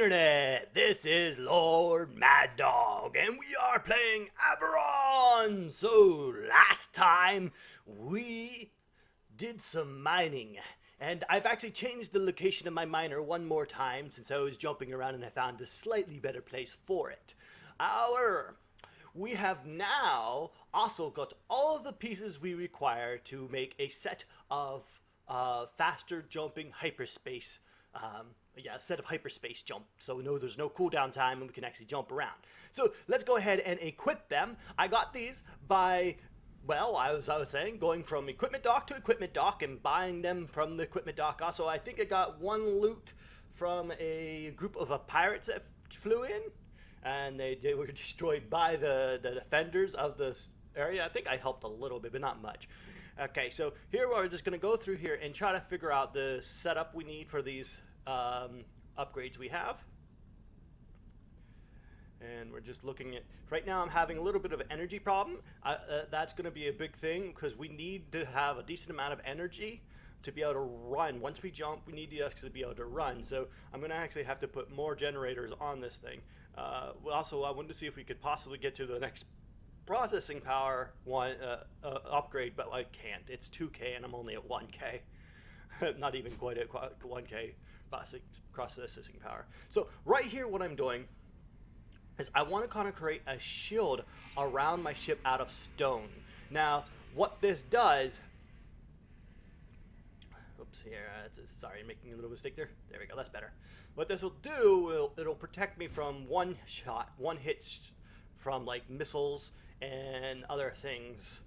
internet, this is LordMaddog, and we are playing Avorion. So last time we did some mining, and I've actually changed the location of my miner one more time since I was jumping around and I found a slightly better place for it. However, we have now also got all of the pieces we require to make a set of faster jumping hyperspace set of hyperspace jump, so we know there's no cooldown time and we can actually jump around. So let's go ahead and equip them. I got these by, well, I was saying, going from equipment dock to equipment dock and buying them from the equipment dock. Also, I think I got one loot from a group of pirates that flew in, and they were destroyed by the defenders of the area. I think I helped a little bit, but not much. Okay, so here we're just going to go through here and try to figure out the setup we need for these upgrades we have. And we're just looking at, right now I'm having a little bit of an energy problem. That's going to be a big thing because we need to have a decent amount of energy to be able to run. Once we jump, we need to actually be able to run. So I'm going to actually have to put more generators on this thing. Also, I wanted to see if we could possibly get to the next processing power one upgrade, but I can't. It's 2K and I'm only at 1K. Not even quite at 1K processing power. So right here what I'm doing is I want to kind of create a shield around my ship out of stone. Now what this does, oops, here, sorry, making a little mistake there. There we go, that's better. What this will do, it'll protect me from one hit from like missiles and other things.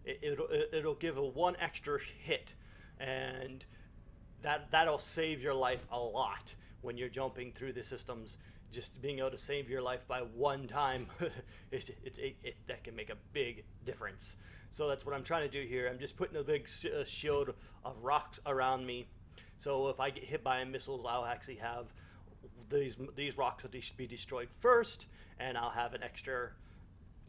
It'll give a one extra hit, and that'll save your life a lot when you're jumping through the systems. Just being able to save your life by one time, that can make a big difference. So that's what I'm trying to do here. I'm just putting a big shield of rocks around me, so if I get hit by missiles, I'll actually have these rocks will be destroyed first, and I'll have an extra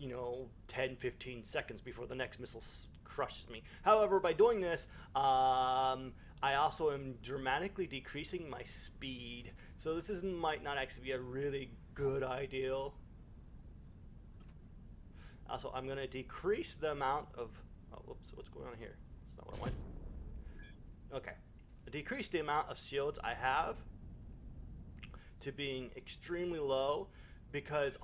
10-15 seconds before the next missile crushes me. However, by doing this, I also am dramatically decreasing my speed. So this might not actually be a really good idea. Also, I'm going to decrease the amount of... Oh, whoops, what's going on here? That's not what I want. Okay. Decrease the amount of shields I have to being extremely low, because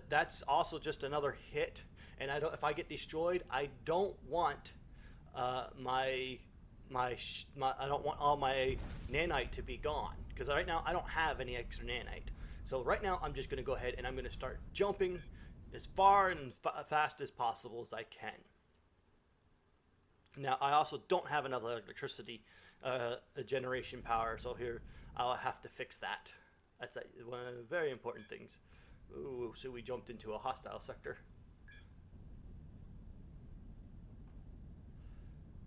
that's also just another hit, and if I get destroyed, I don't want I don't want all my nanite to be gone, because right now I don't have any extra nanite. So right now I'm just going to go ahead and I'm going to start jumping as far and fast as possible as I can. Now I also don't have enough electricity generation power, so here I'll have to fix that. That's one of the very important things. Ooh, so we jumped into a hostile sector.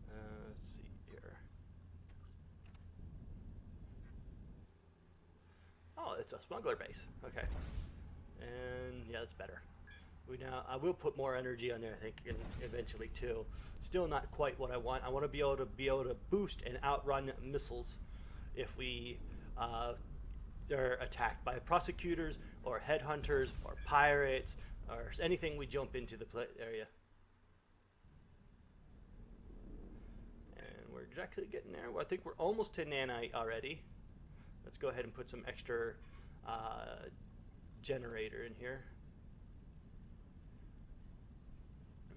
Let's see here. Oh, it's a smuggler base. Okay. And yeah, that's better. I will put more energy on there, I think, eventually too. Still not quite what I want. I want to be able to boost and outrun missiles if we are attacked by prosecutors or headhunters or pirates or anything we jump into the area. And we're actually getting there. Well, I think we're almost to nanite already. Let's go ahead and put some extra generator in here.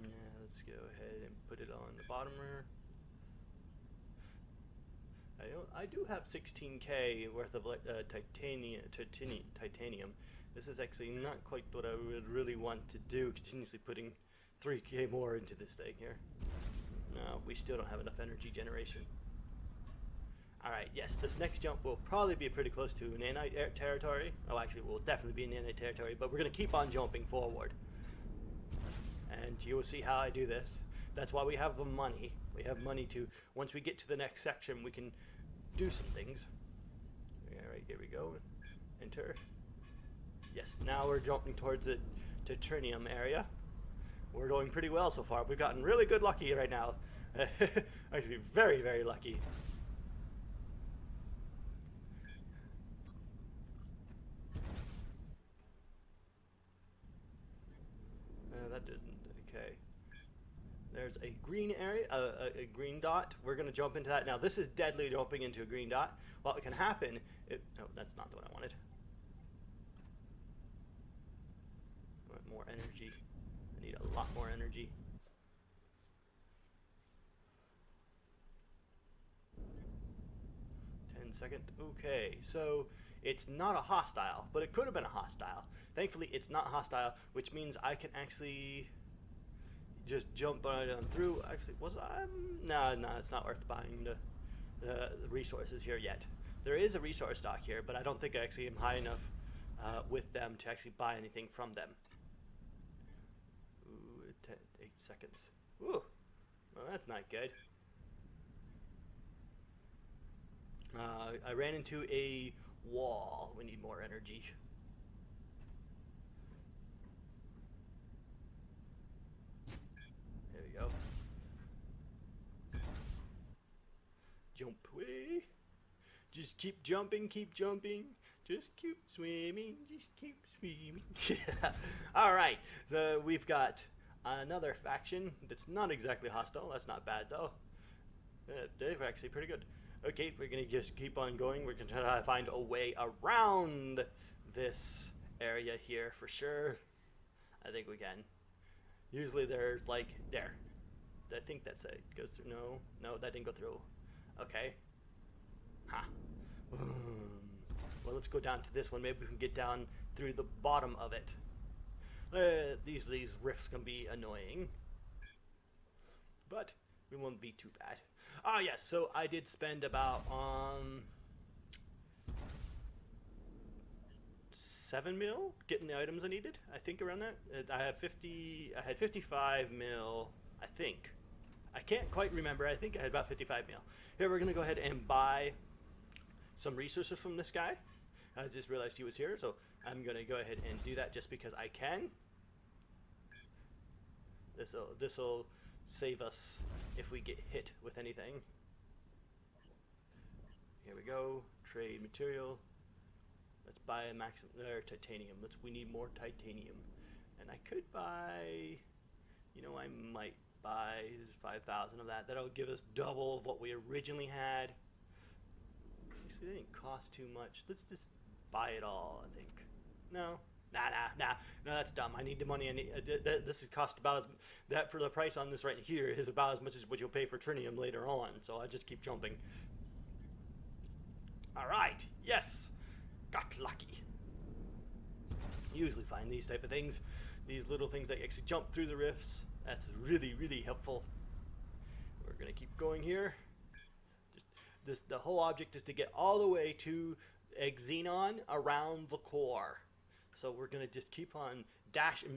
Yeah, let's go ahead and put it on the bottom here. I do have 16K worth of titanium. This is actually not quite what I would really want to do, continuously putting 3K more into this thing here. No, we still don't have enough energy generation. Alright, yes, this next jump will probably be pretty close to nanite territory. Oh, actually, it will definitely be nanite territory, but we're going to keep on jumping forward. And you will see how I do this. That's why we have the money. We have money to, once we get to the next section, we can do some things. Alright, here we go. Enter. Yes, now we're jumping towards the titanium area. We're doing pretty well so far. We've gotten really good lucky right now. Actually, very, very lucky. a green area, a green dot. We're going to jump into that. Now, this is deadly jumping into a green dot. What can happen... no, that's not the one I wanted. I want more energy. I need a lot more energy. Second. Okay, so it's not a hostile, but it could have been a hostile. Thankfully, it's not hostile, which means I can actually just jump right on through. Actually, was I? No, it's not worth buying the resources here yet. There is a resource dock here, but I don't think I actually am high enough with them to actually buy anything from them. Ooh, 8 seconds. Ooh, well, that's not good. I ran into a wall. We need more energy. There we go. Jump away. Just keep jumping, keep jumping. Just keep swimming, just keep swimming. Alright, so we've got another faction that's not exactly hostile. That's not bad though. They're actually pretty good. Okay, we're going to just keep on going. We're going to try to find a way around this area here for sure. I think we can. Usually there's like, there. I think that's it. Goes through, no, that didn't go through. Okay. Ha. Well, let's go down to this one. Maybe we can get down through the bottom of it. These rifts can be annoying. But we won't be too bad. Ah, yes, so I did spend about 7 mil getting the items I needed. I think around that. I had 55 mil, I think. I can't quite remember. I think I had about 55 mil. Here, we're going to go ahead and buy some resources from this guy. I just realized he was here, so I'm going to go ahead and do that just because I can. This'll save us if we get hit with anything. Here we go. Trade material. Let's buy a maximum titanium. We need more titanium. And I could buy, I might buy 5,000 of that. That'll give us double of what we originally had. Actually, that didn't cost too much. Let's just buy it all, I think. No, that's dumb. I need the money. This is cost about that for the price on this right here is about as much as what you'll pay for trinium later on. So I just keep jumping. All right, yes, got lucky. Usually find these type of things, these little things that actually jump through the rifts. That's really, really helpful. We're gonna keep going here. The whole object is to get all the way to Xenon around the core. So we're going to just keep on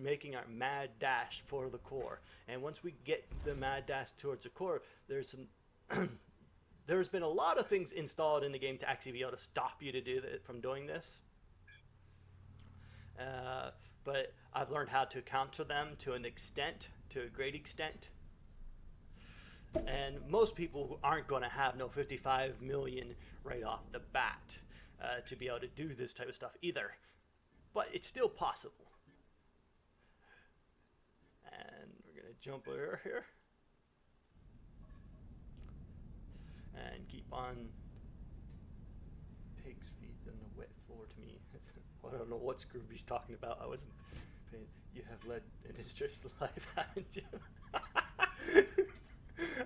making our mad dash for the core. And once we get the mad dash towards the core, there's been a lot of things installed in the game to actually be able to stop you from doing this. But I've learned how to counter them to a great extent. And most people aren't going to have no 55 million right off the bat to be able to do this type of stuff either. But it's still possible. And we're going to jump over here. And keep on. Pig's feet on the wet floor to me. I don't know what Scrooby's talking about. I wasn't paying. You have led an illustrious life, haven't you?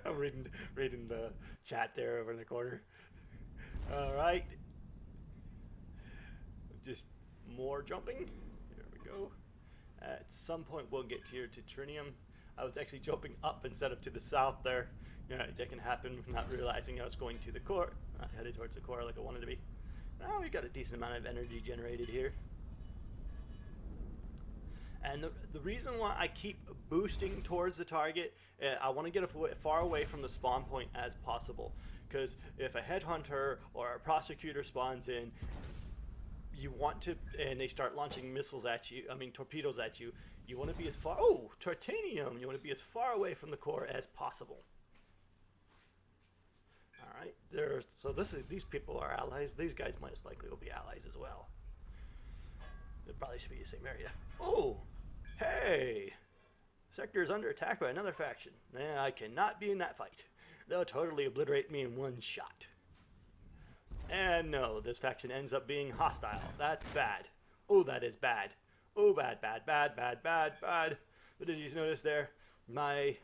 I'm reading the chat there over in the corner. All right. Just more jumping. Here we go. At some point we'll get here to trinium. I was actually jumping up instead of to the south there. Yeah, that can happen with not realizing I was going to the core. Not headed towards the core like I wanted to be. Now we got a decent amount of energy generated here. And the reason why I keep boosting towards the target, I want to get as far away from the spawn point as possible. Because if a headhunter or a prosecutor spawns in, you want to, and they start launching missiles at you, torpedoes at you, you want to be as far, titanium, you want to be as far away from the core as possible. Alright, so these people are allies. These guys most likely will be allies as well. They probably should be the same area. Oh, hey! Sector is under attack by another faction. I cannot be in that fight. They'll totally obliterate me in one shot. And no, this faction ends up being hostile. That's bad. Oh, that is bad. Oh, bad, bad, bad, bad, bad, bad. But did you notice there? My...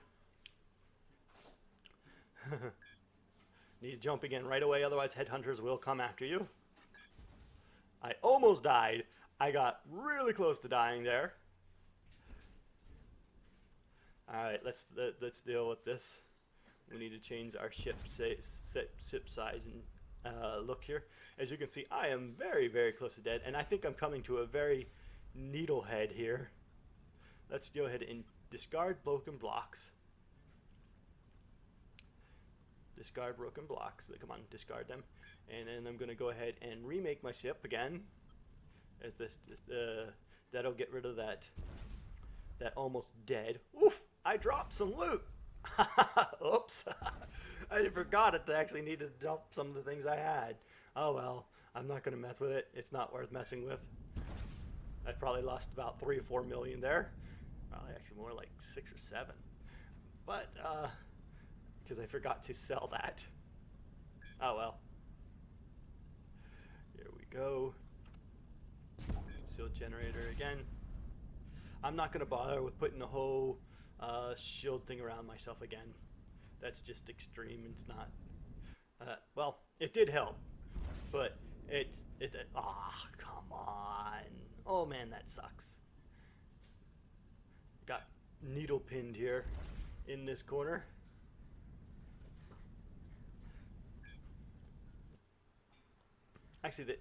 Need to jump again right away, otherwise headhunters will come after you. I almost died. I got really close to dying there. Alright, let's deal with this. We need to change our ship size and look here. As you can see, I am very, very close to dead, and I think I'm coming to a very needlehead here. Let's go ahead and discard broken blocks. Discard broken blocks. Come on, discard them. And then I'm going to go ahead and remake my ship again. As that'll get rid of that almost dead. Oof! I dropped some loot. Oops! I forgot it. I actually needed to dump some of the things I had. Oh well, I'm not going to mess with it. It's not worth messing with. I probably lost about 3 or 4 million there. Probably actually more like 6 or 7. But because I forgot to sell that. Oh well. Here we go. Shield generator again. I'm not going to bother with putting the whole shield thing around myself again. That's just extreme. It's not. Well, it did help, but come on. Oh man, that sucks. Got needle pinned here in this corner. Actually,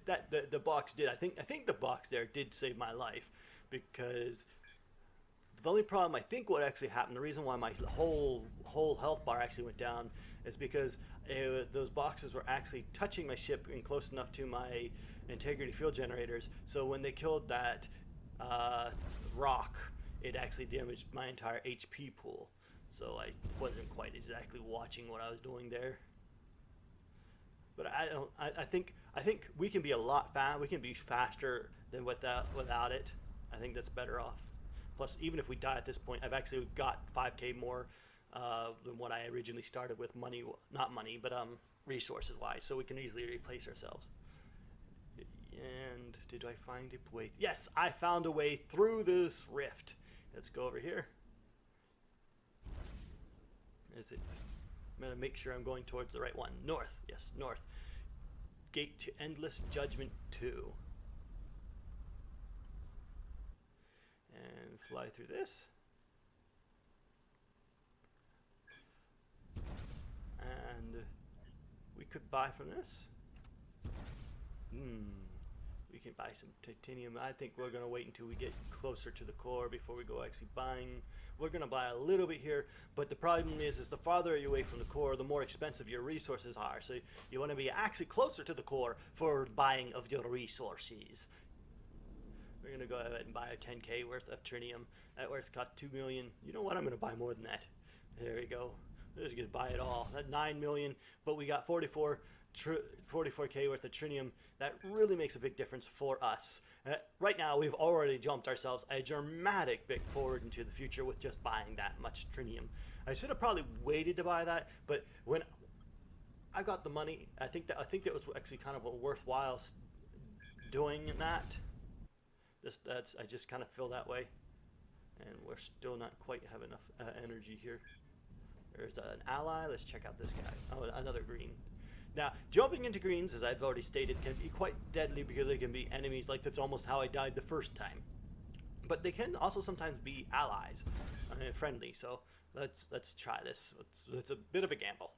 the box did. I think the box there did save my life, because the only problem I think what actually happened, the reason why my whole health bar actually went down, is because those boxes were actually touching my ship and close enough to my integrity field generators. So when they killed that rock, it actually damaged my entire HP pool. So I wasn't quite exactly watching what I was doing there. But I think we can be a lot we can be faster than without it. I think that's better off. Plus, even if we die at this point, I've actually got 5k more than what I originally started with. Not money, but resources wise, so we can easily replace ourselves. And did I find a way? Yes, I found a way through this rift. Let's go over here. Is it? I'm going to make sure I'm going towards the right one. North. Yes, north. Gate to Endless Judgment 2. And fly through this. And we could buy from this. We can buy some titanium. I think we're going to wait until we get closer to the core before we go actually buying. We're going to buy a little bit here, but the problem is the farther you're away from the core, the more expensive your resources are. So you want to be actually closer to the core for buying of your resources. We're going to go ahead and buy a 10k worth of trinium. That worth cost 2 million. You know what? I'm going to buy more than that. There we go. We're just going to buy it all. That's 9 million, but we got 44k worth of trinium. That really makes a big difference for us. Right now, we've already jumped ourselves a dramatic bit forward into the future with just buying that much trinium. I should have probably waited to buy that, but when I got the money, I think that was actually kind of a worthwhile doing that. I just kind of feel that way, and we're still not quite have enough energy here. There's an ally. Let's check out this guy. Oh, another green. Now, jumping into greens, as I've already stated, can be quite deadly because they can be enemies. Like, that's almost how I died the first time. But they can also sometimes be allies, friendly. So let's try this. It's a bit of a gamble.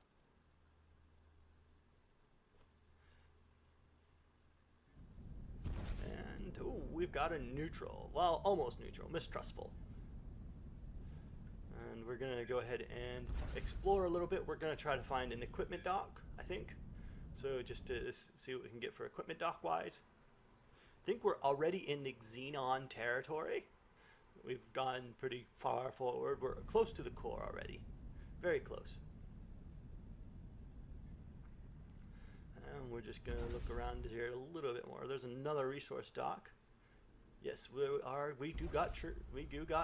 And ooh, we've got a neutral. Well, almost neutral, mistrustful. And we're going to go ahead and explore a little bit. We're going to try to find an equipment dock, I think. So just to see what we can get for equipment dock wise. I think we're already in the Xenon territory. We've gone pretty far forward. We're close to the core already. Very close. And we're just going to look around here a little bit more. There's another resource dock. Yes, we do got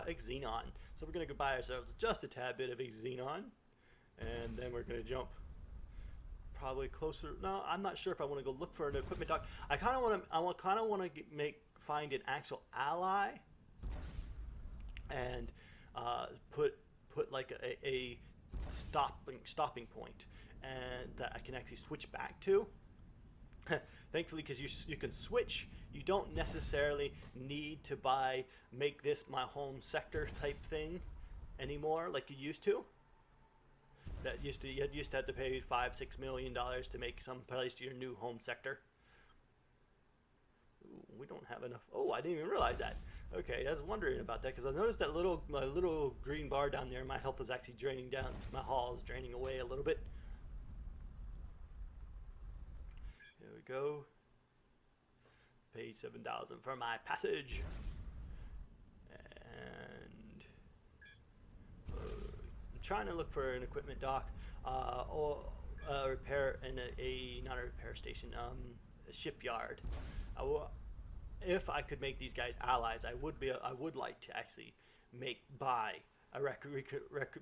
a xenon. So we're gonna go buy ourselves just a tad bit of a xenon, and then we're gonna jump probably closer. No, I'm not sure if I want to go look for an equipment dock. I kind of want to find an actual ally, and put like a stopping point, and that I can actually switch back to. Thankfully, because you can switch, you don't necessarily need to make this my home sector type thing anymore like you used to. You used to have to pay $5-6 million to make some place to your new home sector. Ooh, we don't have enough. Oh, I didn't even realize that. Okay, I was wondering about that because I noticed that my little green bar down there. My health is actually draining down. My haul is draining away a little bit. There we go. Paid $7,000 for my passage. And I'm trying to look for an equipment dock or a repair and not a repair station, a shipyard. If I could make these guys allies, I would like to actually buy a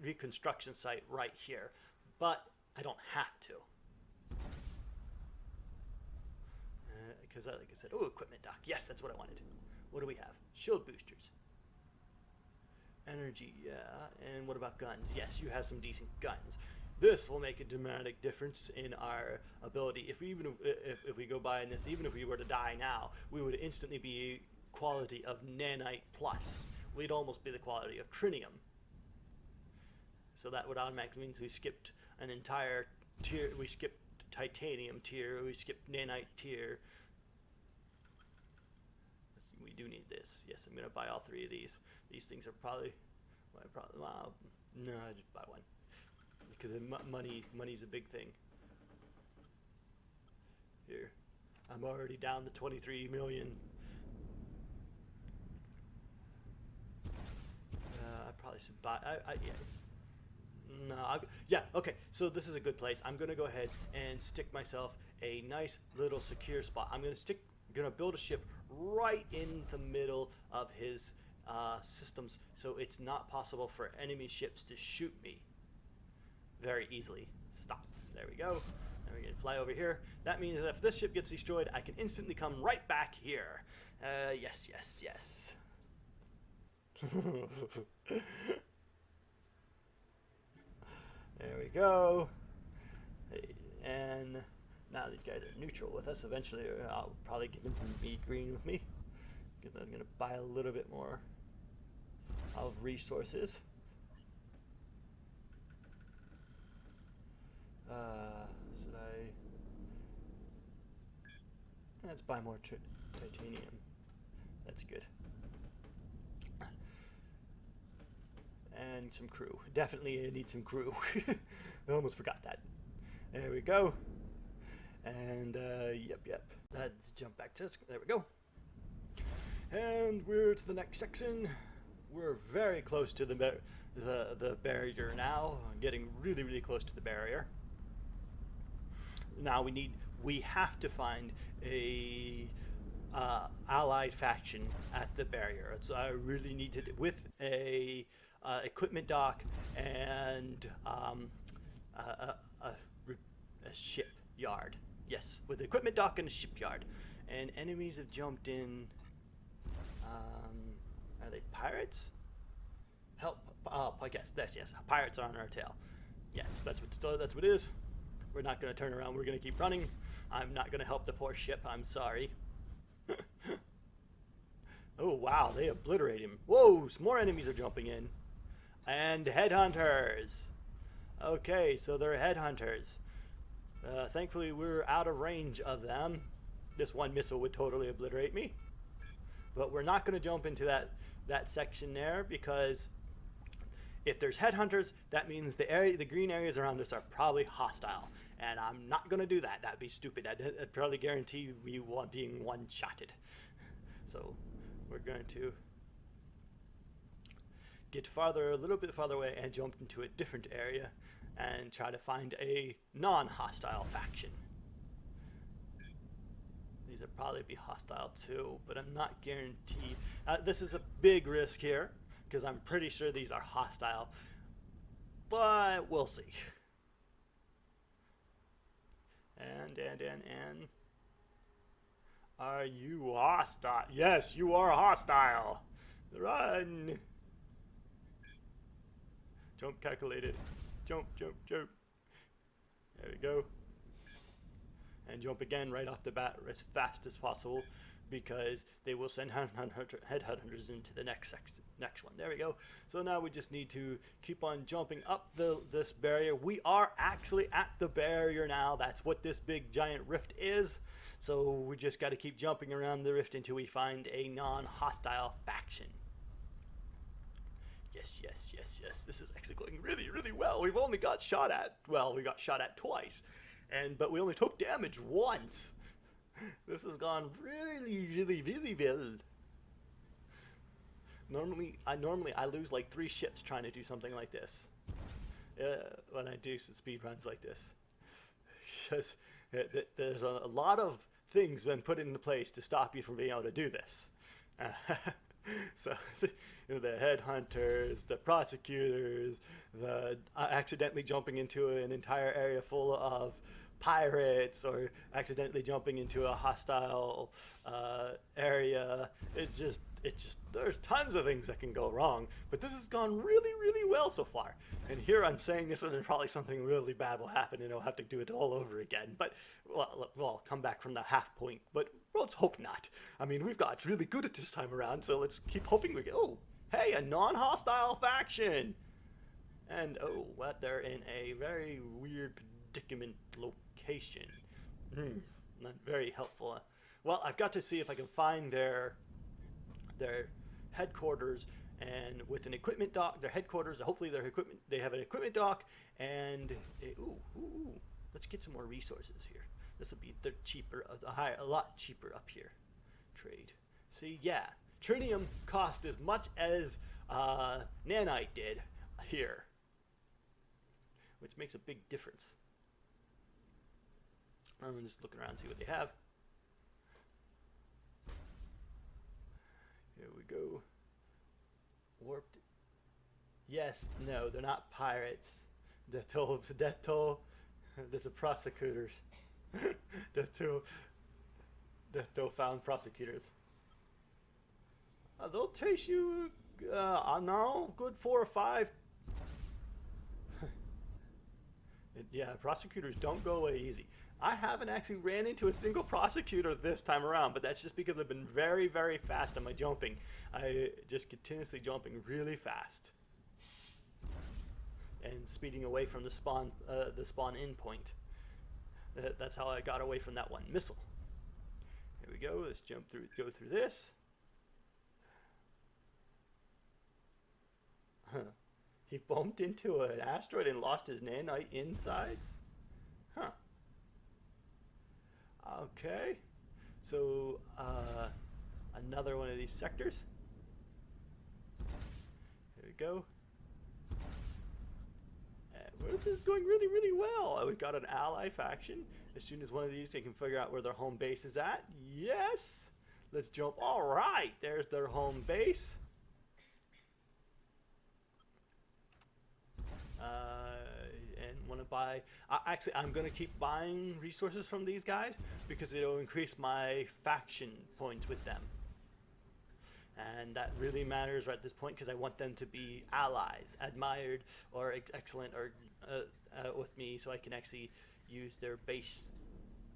reconstruction site right here, but I don't have to. Because like I said, oh, equipment dock. Yes, that's what I wanted. What do we have? Shield boosters. Energy, yeah. And what about guns? Yes, you have some decent guns. This will make a dramatic difference in our ability. If we go by in this, even if we were to die now, we would instantly be quality of nanite plus. We'd almost be the quality of trinium. So that would automatically mean we skipped an entire tier. We skipped titanium tier. We skipped nanite tier. We do need this. Yes, I'm gonna buy all three of these. These things are probably, well, no, I just buy one because money's a big thing. Here, I'm already down to 23 million. I probably should buy. Yeah. No, yeah, okay, so this is a good place. I'm gonna go ahead and stick myself a nice little secure spot. I'm gonna build a ship right in the middle of his systems, so it's not possible for enemy ships to shoot me very easily. Stop. There we go. And we're gonna fly over here. That means that if this ship gets destroyed, I can instantly come right back here. Yes, yes, yes. There we go. And now these guys are neutral with us. Eventually, I'll probably get them to be green with me. Because I'm going to buy a little bit more of resources. Should I? Let's buy more titanium. That's good. And some crew. Definitely need some crew. I almost forgot that. There we go. And yep. Let's jump back to this. There we go. And we're to the next section. We're very close to the barrier now. Getting really, really close to the barrier. Now we have to find a allied faction at the barrier. So I really need to with a equipment dock and a shipyard. Yes, with equipment dock and a shipyard. And enemies have jumped in. Are they pirates? Help! Oh, I guess that's yes. Pirates are on our tail. Yes, that's what it is. We're not going to turn around. We're going to keep running. I'm not going to help the poor ship. I'm sorry. Oh wow, they obliterate him. Whoa, some more enemies are jumping in. And headhunters. Okay, so they're headhunters. Thankfully, we're out of range of them. This one missile would totally obliterate me. But we're not going to jump into that section there because if there's headhunters, that means the green areas around us are probably hostile. And I'm not going to do that. That'd be stupid. I'd probably guarantee you being one-shotted. So we're going to get a little bit farther away and jump into a different area and try to find a non-hostile faction. These would probably be hostile too, but I'm not guaranteed. This is a big risk here, because I'm pretty sure these are hostile, but we'll see. And are you hostile? Yes, you are hostile. Run. Jump calculated. Jump, jump, jump. There we go. And jump again right off the bat as fast as possible, because they will send headhunters into the next one. There we go. So now we just need to keep on jumping up this barrier. We are actually at the barrier now. That's what this big giant rift is. So we just got to keep jumping around the rift until we find a non-hostile faction. Yes, yes, yes, yes. This is actually going really, really well. We've only got shot at, well, we got shot at twice. But we only took damage once. This has gone really, really, really well. Normally I lose like 3 ships trying to do something like this. When I do some speed runs like this. Because there's a lot of things been put into place to stop you from being able to do this. So the headhunters, the prosecutors, the accidentally jumping into an entire area full of pirates, or accidentally jumping into a hostile area. It's just there's tons of things that can go wrong, but this has gone really, really well so far. And here I'm saying this, and then probably something really bad will happen, and I'll have to do it all over again. But well, I'll come back from the half point. But well, let's hope not. I mean, we've got really good at this time around, so let's keep hoping we get. Oh, hey, a non-hostile faction. And oh, what? They're in a very weird predicament location. Not very helpful. Well, I've got to see if I can find their headquarters, and with an equipment dock, their headquarters, hopefully their equipment, they have an equipment dock, and let's get some more resources here. This will be cheaper, a lot cheaper up here. Trade. See, yeah, tritium cost as much as nanite did here, which makes a big difference. I'm just looking around and see what they have. Here we go. Warped. Yes, no, they're not pirates. Death toll. There's a prosecutors. Death toll found prosecutors. They'll chase you. No, good 4 or 5. Yeah, prosecutors don't go away easy. I haven't actually ran into a single prosecutor this time around, but that's just because I've been very, very fast on my jumping. I just continuously jumping really fast and speeding away from the spawn in point. That's how I got away from that one missile. Here we go. Let's go through this. He bumped into an asteroid and lost his nanite insides? Huh. Okay. So, another one of these sectors. Here we go. And this is going really, really well. We've got an ally faction. As soon as one of these, they can figure out where their home base is at. Yes. Let's jump. All right. There's their home base. And want to buy. Actually, I'm going to keep buying resources from these guys because it'll increase my faction points with them. And that really matters right at this point because I want them to be allies, admired, or excellent, or with me, so I can actually use their base,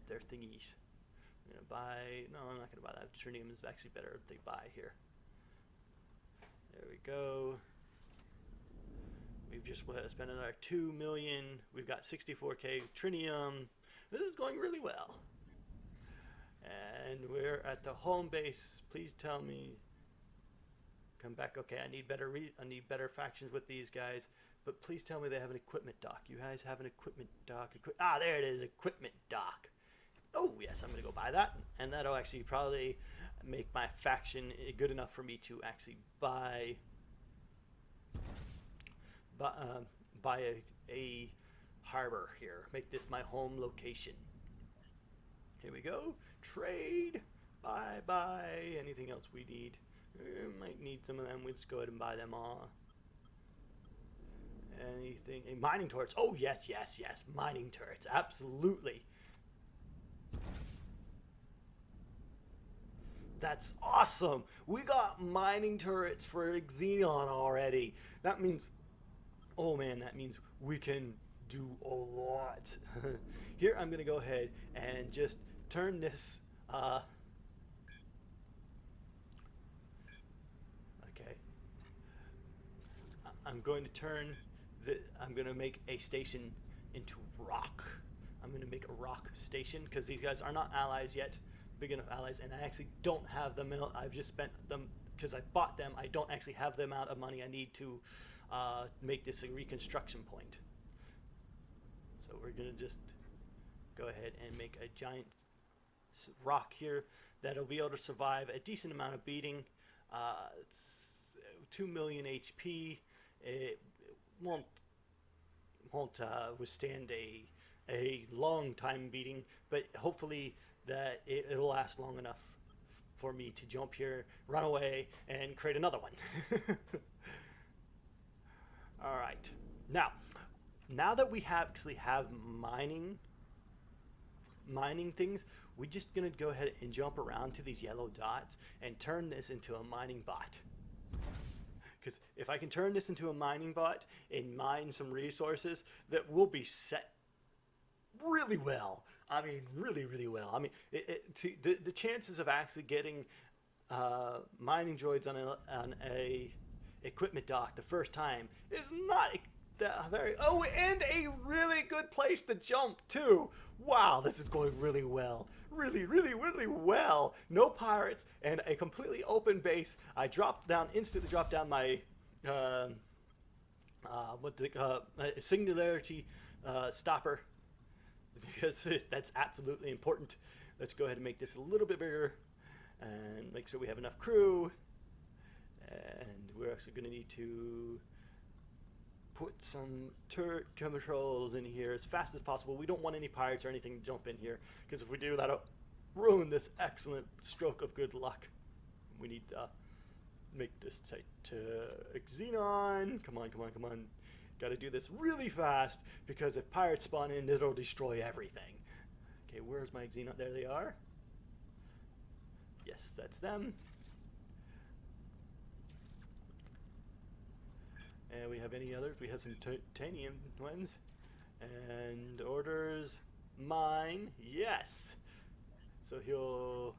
their thingies. I'm going to buy. No, I'm not going to buy that. Tritium is actually better if they buy here. There we go. We've just spent another 2 million. We've got 64k tritium. This is going really well. And we're at the home base. Please tell me. Come back. Okay, I need better factions with these guys. But please tell me they have an equipment dock. You guys have an equipment dock. There it is, equipment dock. Oh yes, I'm gonna go buy that, and that'll actually probably make my faction good enough for me to actually buy a harbor here. Make this my home location. Here we go. Trade. Bye. Anything else we need? Might need some of them. We'll just go ahead and buy them all. Anything? Mining turrets. Oh, yes. Mining turrets. Absolutely. That's awesome. We got mining turrets for Xenon already. That means, oh man, that means we can do a lot. Here, I'm going to go ahead and just turn this, okay. I'm going to turn I'm going to make a station into rock. I'm going to make a rock station because these guys are not allies yet, big enough allies, and I actually don't have them. I've just spent them because I bought them. I don't actually have the amount of money I need to make this a reconstruction point. So we're going to just go ahead and make a giant rock here that'll be able to survive a decent amount of beating. It's 2 million HP. It won't withstand a long time beating, but hopefully that it'll last long enough for me to jump here, run away, and create another one. All right. Now that we actually have mining things, we're just gonna go ahead and jump around to these yellow dots and turn this into a mining bot. Because if I can turn this into a mining bot and mine some resources, that will be set really well. I mean, really well. I mean, the chances of actually getting mining droids on a equipment dock the first time is not that very. Oh, and a really good place to jump too. Wow, this is going really well. Really well. No pirates and a completely open base. I instantly dropped down my singularity stopper because that's absolutely important. Let's go ahead and make this a little bit bigger and make sure we have enough crew. And we're actually going to need to put some turret controls in here as fast as possible. We don't want any pirates or anything to jump in here, because if we do, that'll ruin this excellent stroke of good luck. We need to make this tight to Xenon. Come on. Gotta do this really fast, because if pirates spawn in, it'll destroy everything. Okay, where's my Xenon? There they are. Yes, that's them. And we have any others? We have some titanium ones. And orders. Mine. Yes. So he'll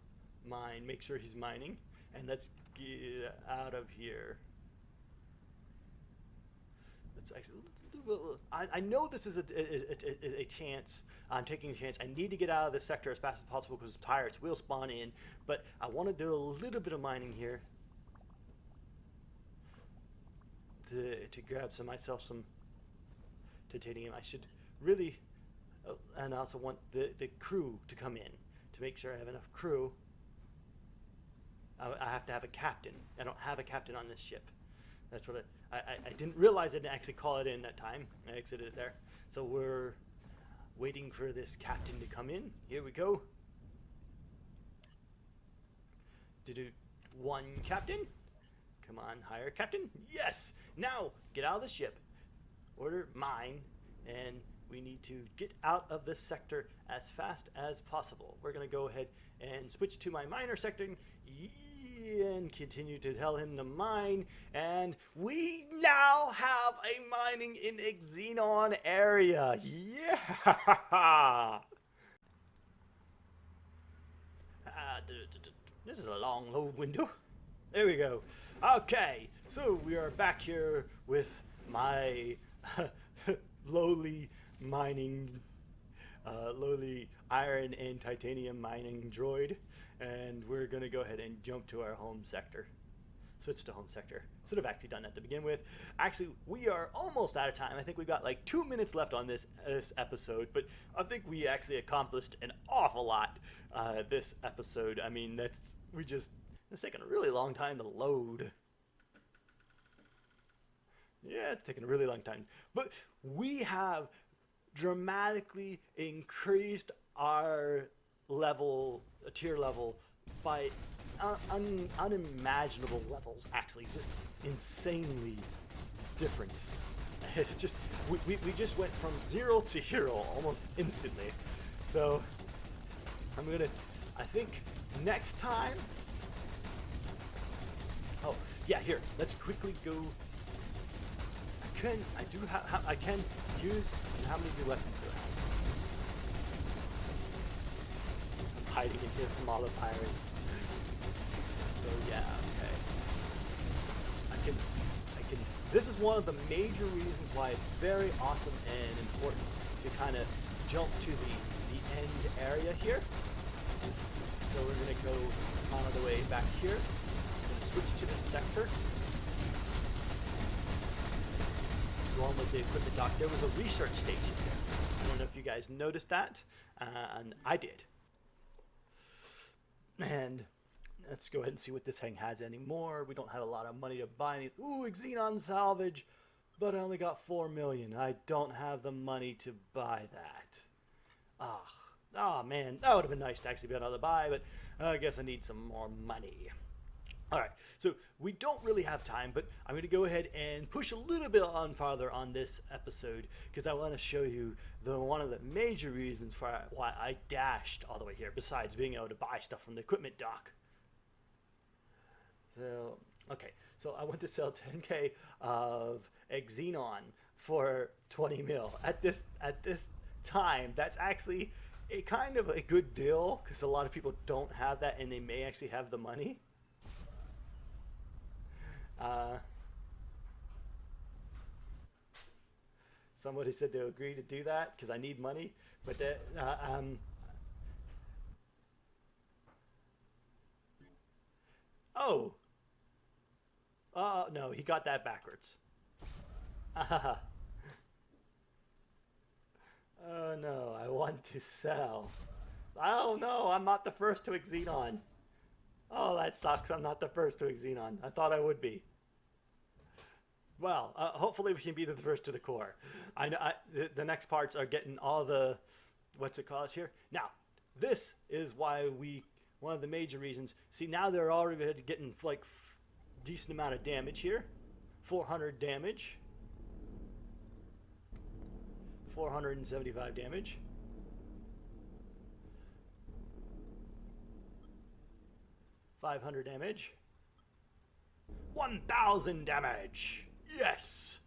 mine. Make sure he's mining. And let's get out of here. Let's actually. I know this is a chance. I'm taking a chance. I need to get out of this sector as fast as possible because pirates will spawn in. But I want to do a little bit of mining here. To grab myself some titanium. I should really, and I also want the crew to come in to make sure I have enough crew. I have to have a captain. I don't have a captain on this ship. That's what I didn't realize I didn't actually call it in that time. I exited it there. So we're waiting for this captain to come in. Here we go. One captain. Come on, hire captain. Yes! Now, get out of the ship. Order mine. And we need to get out of this sector as fast as possible. We're going to go ahead and switch to my miner sector and continue to tell him to mine. And we now have a mining in Xenon area. Yeah! This is a long load window. There we go. Okay, so we are back here with my lowly mining, lowly iron and titanium mining droid, and we're going to go ahead and jump to our home sector. Switch to home sector. Should have actually done that to begin with. Actually, we are almost out of time. I think we've got like 2 minutes left on this episode, but I think we actually accomplished an awful lot this episode. I mean, it's taken a really long time to load. Yeah, it's taken a really long time. But we have dramatically increased our level, a tier level, by unimaginable levels. Actually, just insanely different. It's just we just went from 0 to hero almost instantly. So I think next time. Oh yeah, here. Let's quickly go. I can use. How many new weapons do I have? I'm hiding in here from all the pirates. So yeah, okay. I can. This is one of the major reasons why it's very awesome and important to kind of jump to the end area here. So we're gonna go on the way back here. Switch to the sector. Go on with the equipment dock. There was a research station here. I don't know if you guys noticed that, and I did. And let's go ahead and see what this thing has anymore. We don't have a lot of money to buy any. Ooh, Xenon salvage, but I only got 4 million. I don't have the money to buy that. Oh man, that would have been nice to actually be able to buy, but I guess I need some more money. All right, so we don't really have time, but I'm going to go ahead and push a little bit on farther on this episode because I want to show you one of the major reasons for why I dashed all the way here, besides being able to buy stuff from the equipment dock. So, okay, so I want to sell 10k of Xenon for 20 mil. At this time, that's actually a kind of a good deal because a lot of people don't have that and they may actually have the money. Somebody said they'll agree to do that because I need money, but oh, no, he got that backwards. Oh no, I want to sell. Oh no, I'm not the first to Xenon. Oh, that sucks. I'm not the first to Xenon. I thought I would be. Well, hopefully we can be the first to the core. I know the next parts are getting all the, what's it called here? Now, this is why one of the major reasons. See, now they're already getting like decent amount of damage here. 400 damage. 475 damage. 500 damage. 1,000 damage. Yes.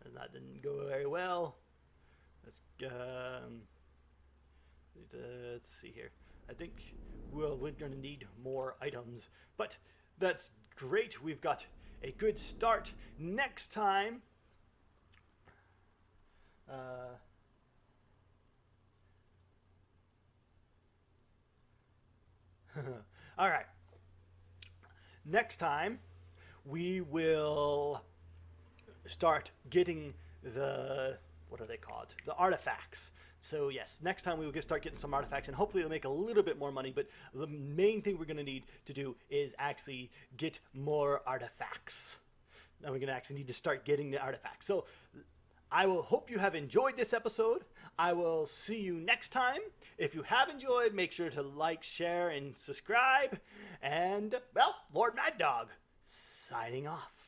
And that didn't go very well. Let's see here. I think we're going to need more items, but that's great. We've got a good start. Next time, all right. Next time, we will start getting the, what are they called? The artifacts. So yes, next time we will start getting some artifacts, and hopefully it'll make a little bit more money, but the main thing we're going to need to do is actually get more artifacts. Now we're going to actually need to start getting the artifacts. So I will hope you have enjoyed this episode. I will see you next time. If you have enjoyed, make sure to like, share, and subscribe. And, well, LordMaddog, signing off.